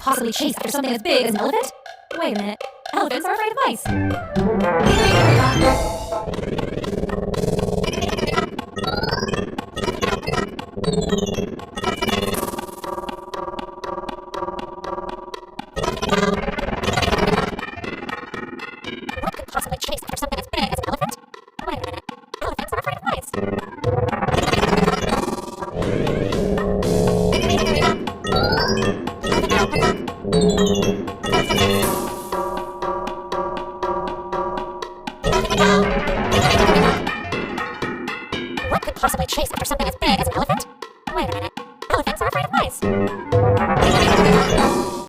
possibly chase after something as big as an elephant? Wait a minute. Elephants are afraid of mice. Hickory